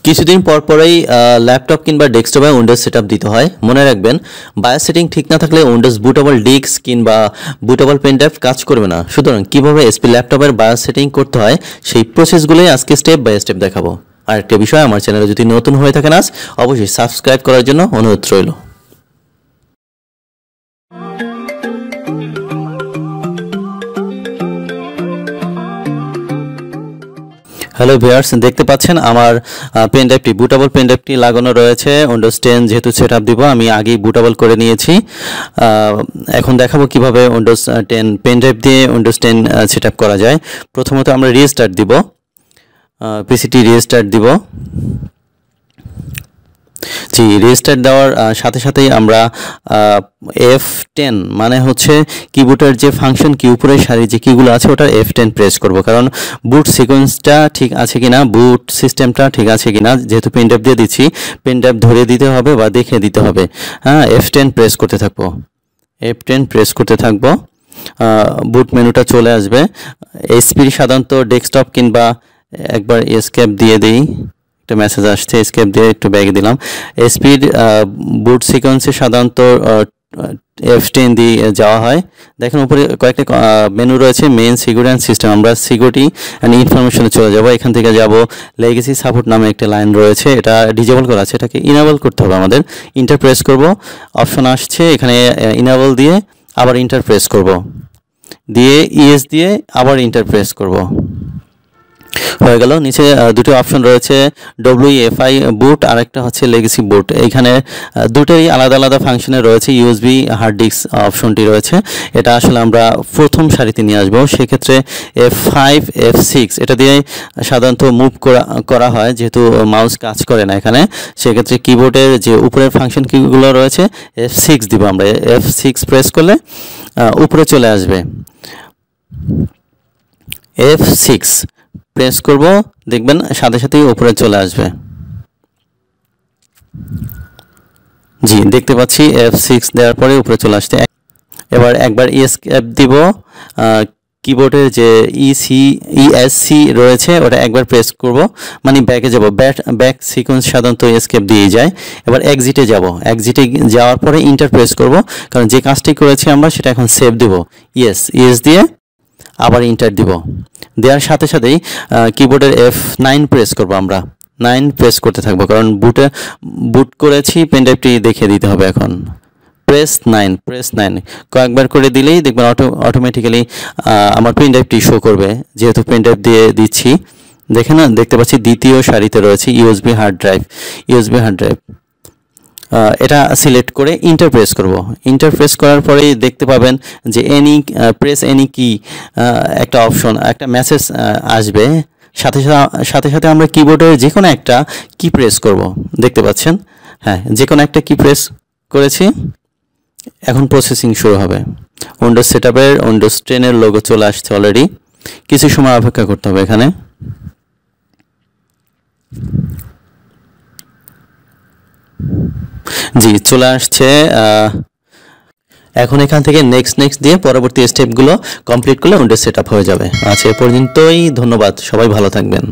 কিছুদিন পর পরেই ল্যাপটপ কিংবা ডেস্কটপে উইন্ডোজ সেটআপ দিতে হয়। মনে রাখবেন, বায়োস সেটিং ঠিক না থাকলে উইন্ডোজ বুটেবল ডিস্ক কিংবা বুটেবল পেনড্রাইভ কাজ করবে না। সুতরাং কিভাবে এসপি ল্যাপটপের বায়োস সেটিং করতে হয় সেই প্রসেসগুলোই আজকে স্টেপ বাই স্টেপ দেখাবো। আর একটা বিষয়, আমার চ্যানেলে যদি নতুন হয়ে থাকেন আজ অবশ্যই সাবস্ক্রাইব করার জন্য অনুরোধ রইল। হ্যালো ভিউয়ার্স, দেখতে পাচ্ছেন আমার পেনড্রাইভটি বুটেবল পেনড্রাইভটি লাগানো রয়েছে। উইন্ডোজ 10 যেহেতু সেটআপ দিব, আমি আগেই বুটেবল করে নিয়েছি। এখন দেখাবো কিভাবে উইন্ডোজ 10 পেনড্রাইভ দিয়ে উইন্ডোজ 10 সেটআপ করা যায়। প্রথমত আমরা রিস্টার্ট দিব, পিসিটি রিস্টার্ট দিব। জি, রিস্টার্ট দেওয়ার সাথে সাথেই আমরা F10 মানে হচ্ছে কিবোর্ডের যে ফাংশন কি উপরের সারি যে কিগুলো আছে ওটার F10 প্রেস করব, কারণ বুট সিকোয়েন্সটা ঠিক আছে কিনা, বুট সিস্টেমটা ঠিক আছে কিনা। যেহেতু পেনড্রাইভ দিয়ে দিচ্ছি, পেনড্রাইভ ধরে দিতে হবে বা দেখে দিতে হবে। হ্যাঁ, F10 প্রেস করতে থাকবো, F10 প্রেস করতে থাকবো। বুট মেনুটা চলে আসবে। এসপির সাধারণত ডেস্কটপ কিংবা একবার এসকেপ দিয়ে দিই, একটা মেসেজ আসছে, এসকেপ দিয়ে একটু ব্যাগে দিলাম। এসপির বুট সিকোয়েন্সে সাধারণত F10 দিয়ে যাওয়া হয়। দেখেন উপরে কয়েকটা মেনু রয়েছে, মেইন সিকিউরিটি অ্যান্ড সিস্টেম। আমরা সিকিউরিটি অ্যান্ড ইনফরমেশনে চলে যাব। এখান থেকে যাব লেগেসি সাপোর্ট নামে একটা লাইন রয়েছে, এটা ডিজেবল করা আছে, এটাকে ইনেবল করতে হবে আমাদের। ইন্টার প্রেস করব, অপশন আসছে এখানে ইনেবল দিয়ে আবার ইন্টার প্রেস করব, দিয়ে ইএস দিয়ে আবার ইন্টার প্রেস করব। হয়ে গেল। নিচে দুটো অপশন রয়েছে, UEFI বুট আর একটা হচ্ছে লেগেসি বুট। এইখানে দুটোই আলাদা আলাদা ফাংশনে রয়েছে। ইউএসবি হার্ড ডিস্ক অপশনটি রয়েছে, এটা আসলে আমরা প্রথম সারিতে নিয়ে আসবো। সেক্ষেত্রে F5 F6 এটা দিয়ে সাধারণত মুভ করা হয়, যেহেতু মাউস কাজ করে না এখানে। সেক্ষেত্রে কিবোর্ডের যে উপরের ফাংশন কিগুলো রয়েছে F6 দিব আমরা। F6 প্রেস করলে উপরে চলে আসবে। F6 প্রেস করব, দেখবেন সাথে সাথেই উপরে চলে আসবে। জি, দেখতে পাচ্ছি F6 দেওয়ার পরে উপরে চলে আসছে। এবার একবার এসকেপ দিব, কিবোর্ডের যে ESC রয়েছে ওটা একবার প্রেস করব, মানে ব্যাকে যাব। ব্যাক সিকোয়েন্স সাধারণত এসকেপ দিয়ে যায়। এবার এক্সিটে যাব, এক্সিটে যাওয়ার পরে ইন্টার প্রেস করব, কারণ যে কাজটি করেছি আমরা সেটা এখন সেভ দিব। ইয়েস দিয়ে আবার ইন্টার দিব। দেওয়ার সাথে সাথেই কিবোর্ডের F9 প্রেস করব, আমরা 9 প্রেস করতে থাকবো, কারণ বুট করেছি, পেনড্রাইভটি দেখিয়ে দিতে হবে। এখন প্রেস 9 কয়েকবার করে দিলেই দেখবেন অটোমেটিক্যালি আমার পেনড্রাইভটি শো করবে, যেহেতু পেনড্রাইভ দিয়ে দিচ্ছি। দেখতে পাচ্ছি দ্বিতীয় সারিতে রয়েছে ইউএসবি হার্ড ড্রাইভ। এটা সিলেক্ট করে ইন্টার প্রেস করব। ইন্টার প্রেস করার পরেই দেখতে পাবেন যে প্রেস এনি কি একটা অপশন, একটা মেসেজ আসবে। সাথে সাথে আমরা কিবোর্ডের যে কোনো একটা কি প্রেস করব, দেখতে পাচ্ছেন। হ্যাঁ, যে কোনো একটা কি প্রেস করেছি। এখন প্রসেসিং শুরু হবে। উইন্ডোজ সেটআপের উইন্ডোজ 10 লোগো চলে আসছে অলরেডি। কিছু সময় অপেক্ষা করতে হবে এখানে। জি, চলে আসছে। এখন এখান থেকে নেক্সট দিয়ে পরবর্তী স্টেপগুলো কমপ্লিট করলে উইন্ডোজ সেটআপ হয়ে যাবে। আচ্ছা, এ পর্যন্তই। ধন্যবাদ, সবাই ভালো থাকবেন।